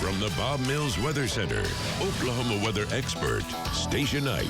From the Bob Mills Weather Center, Oklahoma weather expert, Stacia Knight.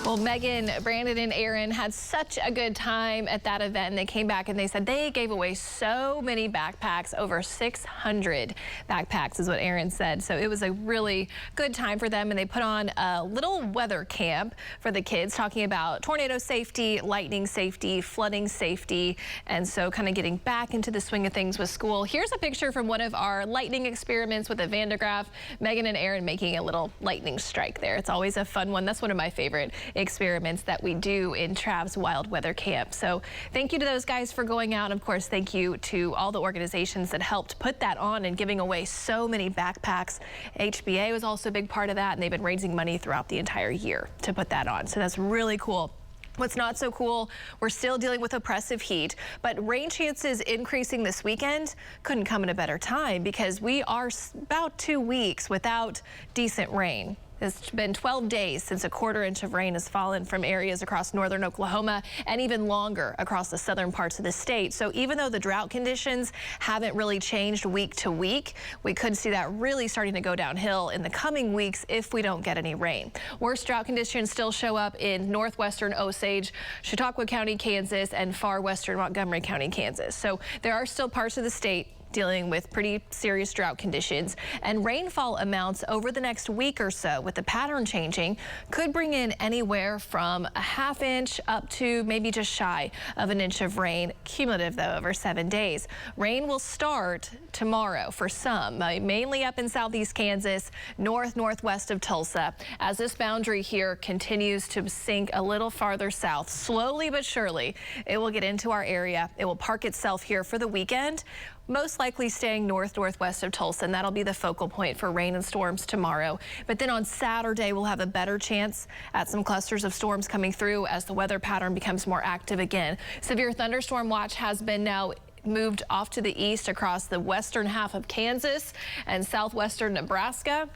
Well, Megan, Brandon, and Aaron had such a good time at that event, and they came back and they said they gave away so many backpacks, over 600 backpacks is what Aaron said. So it was a really good time for them, and they put on a little weather camp for the kids, talking about tornado safety, lightning safety, flooding safety, and so kind of getting back into the swing of things with school. Here's a picture from one of our lightning experiments with a Van de Graaff. Megan and Aaron making a little lightning strike there. It's always a fun one. That's one of my favorite experiments that we do in Trav's Wild Weather Camp. So thank you to those guys for going out. And of course, thank you to all the organizations that helped put that on and giving away so many backpacks. HBA was also a big part of that, and they've been raising money throughout the entire year to put that on. So that's really cool. What's not so cool, we're still dealing with oppressive heat, but rain chances increasing this weekend couldn't come at a better time because we are about 2 weeks without decent rain. It's been 12 days since a quarter inch of rain has fallen from areas across northern Oklahoma and even longer across the southern parts of the state. So even though the drought conditions haven't really changed week to week, we could see that really starting to go downhill in the coming weeks if we don't get any rain. Worst drought conditions still show up in northwestern Osage, Chautauqua County, Kansas, and far western Montgomery County, Kansas. So there are still parts of the state dealing with pretty serious drought conditions, and rainfall amounts over the next week or so with the pattern changing could bring in anywhere from a ½ inch up to maybe just shy of an inch of rain, cumulative though over 7 days. Rain will start tomorrow for some, mainly up in southeast Kansas, northwest of Tulsa, as this boundary here continues to sink a little farther south. Slowly but surely it will get into our area. It will park itself here for the weekend, most likely staying northwest of Tulsa, and that'll be the focal point for rain and storms tomorrow. But then on Saturday, we'll have a better chance at some clusters of storms coming through as the weather pattern becomes more active again. Severe thunderstorm watch has been now moved off to the east across the western half of Kansas and southwestern Nebraska.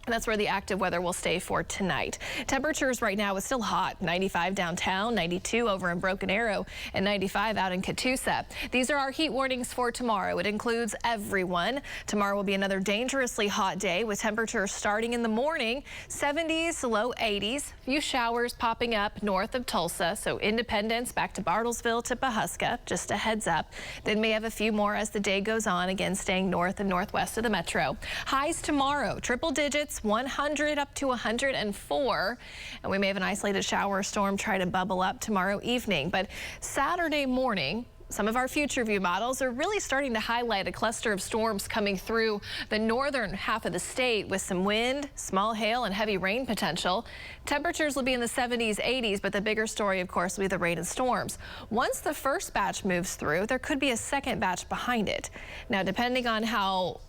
That's where the active weather will stay for tonight. Temperatures right now is still hot. 95 downtown, 92 over in Broken Arrow, and 95 out in Catoosa. These are our heat warnings for tomorrow. It includes everyone. Tomorrow will be another dangerously hot day with temperatures starting in the morning, 70s, low 80s. A few showers popping up north of Tulsa, so Independence back to Bartlesville to Pahuska, just a heads up. Then may have a few more as the day goes on, again staying north and northwest of the metro. Highs tomorrow, triple digits. 100 up to 104, and we may have an isolated shower or storm try to bubble up tomorrow evening. But Saturday morning, some of our future view models are really starting to highlight a cluster of storms coming through the northern half of the state with some wind, small hail, and heavy rain potential. Temperatures will be in the 70s, 80s, but the bigger story, of course, will be the rain and storms. Once the first batch moves through, there could be a second batch behind it. Now, depending on how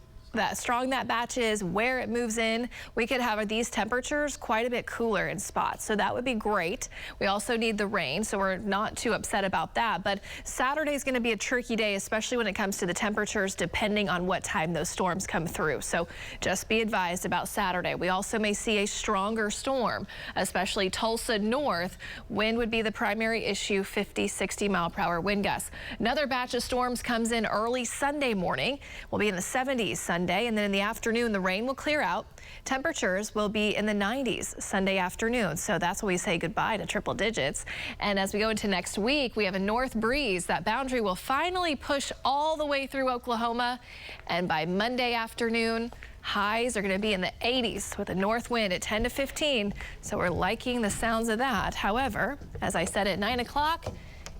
strong that batch is, where it moves in, we could have these temperatures quite a bit cooler in spots. So that would be great. We also need the rain, so we're not too upset about that. But Saturday is going to be a tricky day, especially when it comes to the temperatures, depending on what time those storms come through. So just be advised about Saturday. We also may see a stronger storm, especially Tulsa north. Wind would be the primary issue, 50, 60 mile per hour wind gusts. Another batch of storms comes in early Sunday morning. We'll be in the 70s Sunday, and then in the afternoon the rain will clear out. Temperatures will be in the 90s Sunday afternoon, so that's when we say goodbye to triple digits. And as we go into next week, we have a north breeze. That boundary will finally push all the way through Oklahoma, and by Monday afternoon, highs are going to be in the 80s with a north wind at 10 to 15, so we're liking the sounds of that. However, as I said at 9 o'clock,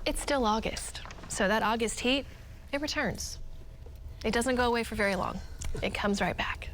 it's still August, so that August heat, it returns. It doesn't go away for very long. It comes right back.